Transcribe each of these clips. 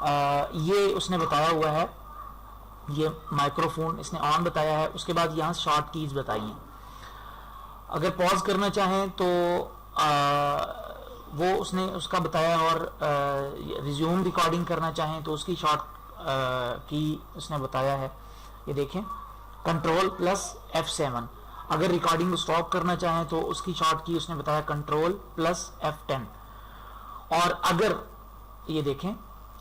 یہ اس نے بتایا ہوا ہے، یہ مائکروفون اس نے آن بتایا ہے، اس کے بعد یہاں شارٹ کیز بتائی ہیں. اگر پاز کرنا چاہیں تو وہ اس نے اس کا بتایا، اور ریزیوم ریکارڈنگ کرنا چاہیں تو اس کی شارٹ کی اس نے بتایا ہے. یہ دیکھیں کنٹرول پلس F7. اگر ریکارڈنگ کو سٹاپ کرنا چاہیں تو اس کی شارٹ کی اس نے بتایا کنٹرول پلس F10. اور اگر یہ دیکھیں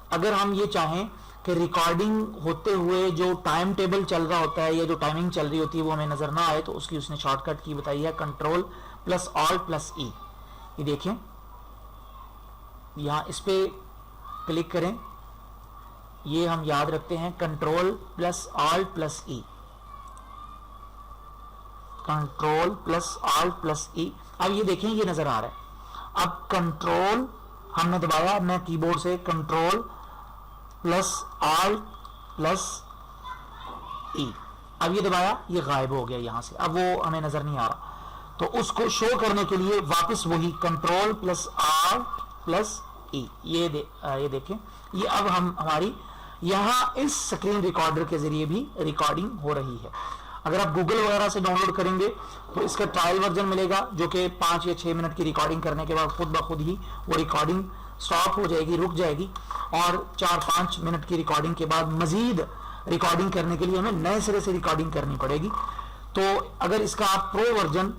اگر ہم یہ چاہیں کہ ریکارڈنگ ہوتے ہوئے جو ٹائم ٹیبل چل رہا ہوتا ہے یا جو ٹائمنگ چل رہی ہوتی ہے وہ ہمیں نظر نہ آئے، تو اس کی اس نے شارٹ کٹ کی بتائی ہے کنٹرول پلس آلٹ پلس ای. یہ دیکھیں یہاں اس پہ کلک کریں، یہ ہم یاد رکھتے ہیں کنٹرول پلس آلٹ پلس ای، کنٹرول پلس آلٹ پلس ای. اب یہ دیکھیں یہ نظر آ رہا ہے. اب کنٹرول ہم نے دبایا، میں کی بورڈ سے کنٹرول پلس آلٹ پلس ای، اب یہ دبایا، یہ غائب ہو گیا یہاں سے، اب وہ ہمیں نظر نہیں آ رہا. تو اس کو شو کرنے کے لیے واپس وہی کنٹرول پلس آلٹ پلس ای. یہ دیکھیں یہ اب ہماری یہاں اس سکرین ریکارڈر کے ذریعے بھی ریکارڈنگ ہو رہی ہے. اگر آپ گوگل وغیرہ سے ڈاؤن لوڈ کریں گے تو اس کا ٹرائل ورژن ملے گا، جو کہ 5 یا 6 منٹ کی ریکارڈنگ کرنے کے بعد خود بخود ہی وہ ریکارڈنگ سٹاپ ہو جائے گی، رک جائے گی، اور 4-5 منٹ کی ریکارڈنگ کے بعد مزید ریکارڈنگ کرنے کے لیے ہمیں نئے سرے سے ریکارڈنگ کرنی پڑے گی. تو اگر اس کا آپ پرو ورژن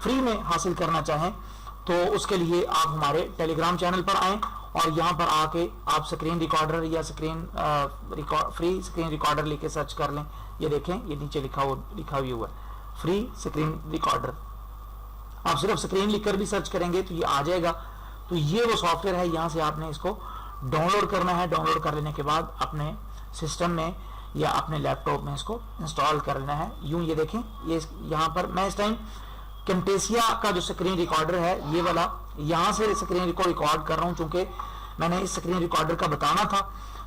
فری میں حاصل کرنا چاہیں تو اس کے لیے آپ ہمارے ٹیلی گرام چینل پر آئیں اور یہاں پر آ کے آپ سکرین ریکارڈر یا فری سکرین ریکارڈر لے کے سرچ کر لیں. یہ دیکھیں یہ نیچے لکھا ہوا ہے فری سکرین ریکارڈر. آپ صرف سکرین لکھ کر بھی سرچ کریں گے تو یہ آ جائے گا. تو یہ وہ سافٹ ویئر ہے، یہاں سے آپ نے اس کو ڈاؤن لوڈ کرنا ہے. ڈاؤن لوڈ کر لینے کے بعد اپنے سسٹم میں یا اپنے لیپ ٹاپ میں اس کو انسٹال کر لینا ہے. یوں یہ دیکھیں یہ یہاں پر میں اس ٹائم کمٹیسیا کا جو سکرین ریکارڈر ہے یہ والا یہاں سے سکرین کو ریکارڈ کر رہا ہوں، چونکہ میں نے اس سکرین ریکارڈر کا بتانا تھا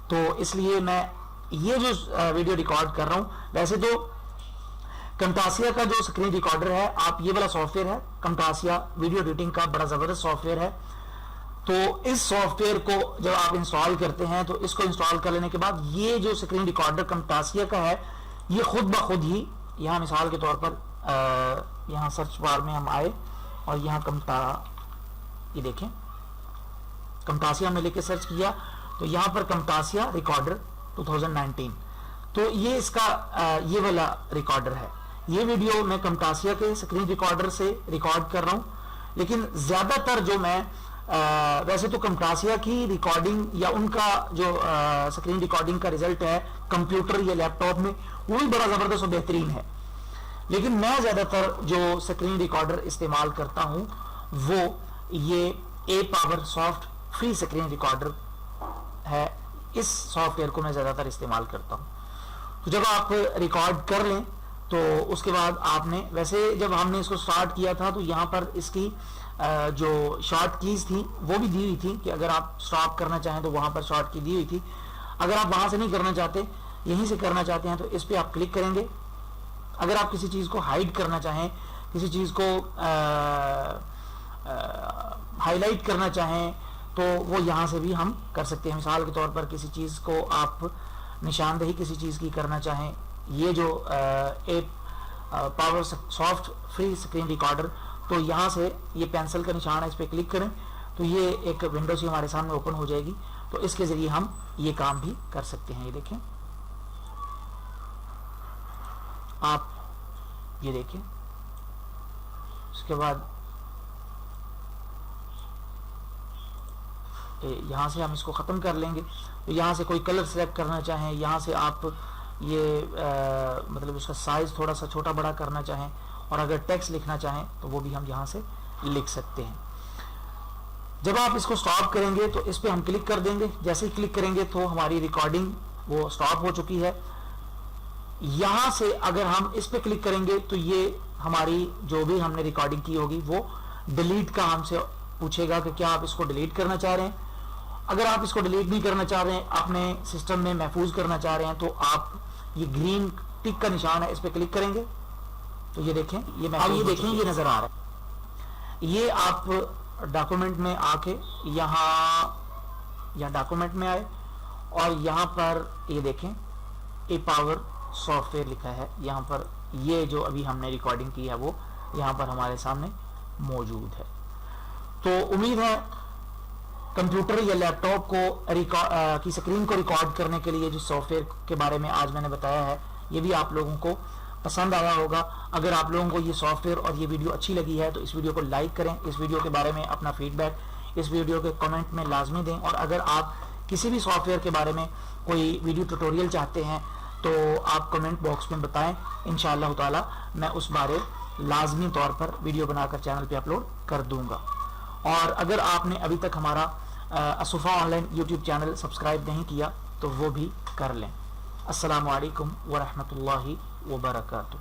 تو اس لیے میں یہ جو ویڈیو ریکارڈ کر رہا ہوں. ویسے تو کمٹاسیا کا جو سکرین ریکارڈر ہے آپ یہ والا سافٹ ویئر ہے، کمٹاسیا ویڈیو ایڈیٹنگ کا بڑا زبردست سافٹ ویئر ہے. تو اس سافٹ ویئر کو جب آپ انسٹال کرتے ہیں تو اس کو انسٹال کر لینے کے بعد یہ جو سکرین ریکارڈر کمٹاسیا کا ہے یہ خود بخود ہی یہاں مثال کے طور پر یہاں سرچ بار میں ہم آئے اور یہاں یہ دیکھیں کمٹاسیا ہم نے لے کے سرچ کیا تو یہاں پر کمٹاسیا ریکارڈر 2019 تو یہ اس کا یہ والا ریکارڈر ہے. یہ ویڈیو میں کمٹاسیا کے سکرین ریکارڈر سے ریکارڈ کر رہا ہوں، لیکن زیادہ تر جو میں ویسے تو کمٹاسیا کی ریکارڈنگ یا ان کا جو سکرین ریکارڈنگ کا رزلٹ ہے کمپیوٹر یا لیپ ٹاپ میں وہ بھی بڑا زبردست و بہترین ہے، لیکن میں زیادہ تر جو سکرین ریکارڈر استعمال کرتا ہوں وہ یہ a power soft free screen recorder ہے. اس سافٹ ویئر کو میں زیادہ تر استعمال کرتا ہوں. تو جب آپ ریکارڈ کر لیں تو اس کے بعد آپ نے ویسے جب ہم نے اس کو سٹارٹ کیا تھا تو یہاں پر اس کی جو شارٹ کیز تھی وہ بھی دی ہوئی تھی کہ اگر آپ سٹاپ کرنا چاہیں تو وہاں پر شارٹ کی دی ہوئی تھی. اگر آپ وہاں سے نہیں کرنا چاہتے یہیں سے کرنا چاہتے ہیں تو اس پہ آپ کلک کریں گے. اگر آپ کسی چیز کو ہائیڈ کرنا چاہیں، کسی چیز کو ہائی لائٹ کرنا چاہیں تو وہ یہاں سے بھی ہم کر سکتے ہیں. مثال کے طور پر کسی چیز کو آپ نشاندہی کسی چیز کی کرنا چاہیں، یہ جو power soft free screen recorder, تو یہاں سے یہ پینسل کا نشان ہے، اس پہ کلک کریں تو یہ ایک ونڈو سے ہمارے سامنے اوپن ہو جائے گی. تو اس کے ذریعے ہم یہ کام بھی کر سکتے ہیں. یہ دیکھیں آپ یہ دیکھیں اس کے بعد یہاں سے ہم اس کو ختم کر لیں گے. تو یہاں سے کوئی کلر سلیکٹ کرنا چاہیں، یہاں سے آپ یہ مطلب اس کا سائز تھوڑا سا چھوٹا بڑا کرنا چاہیں اور اگر ٹیکسٹ لکھنا چاہیں تو وہ بھی ہم یہاں سے لکھ سکتے ہیں. جب آپ اس کو سٹاپ کریں گے تو اس پہ ہم کلک کر دیں گے. جیسے ہی کلک کریں گے تو ہماری ریکارڈنگ وہ سٹاپ ہو چکی ہے. یہاں سے اگر ہم اس پہ کلک کریں گے تو یہ ہماری جو بھی ہم نے ریکارڈنگ کی ہوگی وہ ڈیلیٹ کا ہم سے پوچھے گا کہ کیا آپ اس کو ڈیلیٹ کرنا چاہ رہے ہیں. اگر آپ اس کو ڈیلیٹ نہیں کرنا چاہ رہے ہیں، اپنے سسٹم میں محفوظ کرنا چاہ رہے ہیں، تو آپ یہ گرین ٹک کا نشان ہے اس پہ کلک کریں گے تو یہ دیکھیں یہ دیکھیں یہ نظر آ رہا ہے. یہ آپ ڈاکومنٹ میں آ کے یہاں یا ڈاکومنٹ میں آئے اور یہاں پر یہ دیکھیں اے پاور سافٹ ویئر لکھا ہے، یہاں پر یہ جو ابھی ہم نے ریکارڈنگ کی ہے وہ یہاں پر ہمارے سامنے موجود ہے۔ تو امید ہے کمپیوٹر یا لیپ ٹاپ کی سکرین کو ریکارڈ کرنے کے لیے جو سافٹ ویئر کے بارے میں آج میں نے بتایا ہے یہ بھی آپ لوگوں کو پسند آیا ہوگا۔ اگر آپ لوگوں کو یہ سافٹ ویئر اور یہ ویڈیو اچھی لگی ہے تو اس ویڈیو کو لائک کریں، اس ویڈیو کے بارے میں اپنا فیڈ بیک اس ویڈیو کے کمنٹ میں لازمی دیں، اور اگر آپ کسی بھی سافٹ ویئر کے بارے میں کوئی ویڈیو ٹیوٹوریل چاہتے ہیں تو آپ کمنٹ باکس میں بتائیں، انشاءاللہ تعالی میں اس بارے لازمی طور پر ویڈیو بنا کر چینل پہ اپلوڈ کر دوں گا۔ اور اگر آپ نے ابھی تک ہمارا Al Safa online YouTube channel subscribe نہیں کیا تو وہ بھی کر لیں۔ السلام علیکم ورحمۃ اللہ وبرکاتہ۔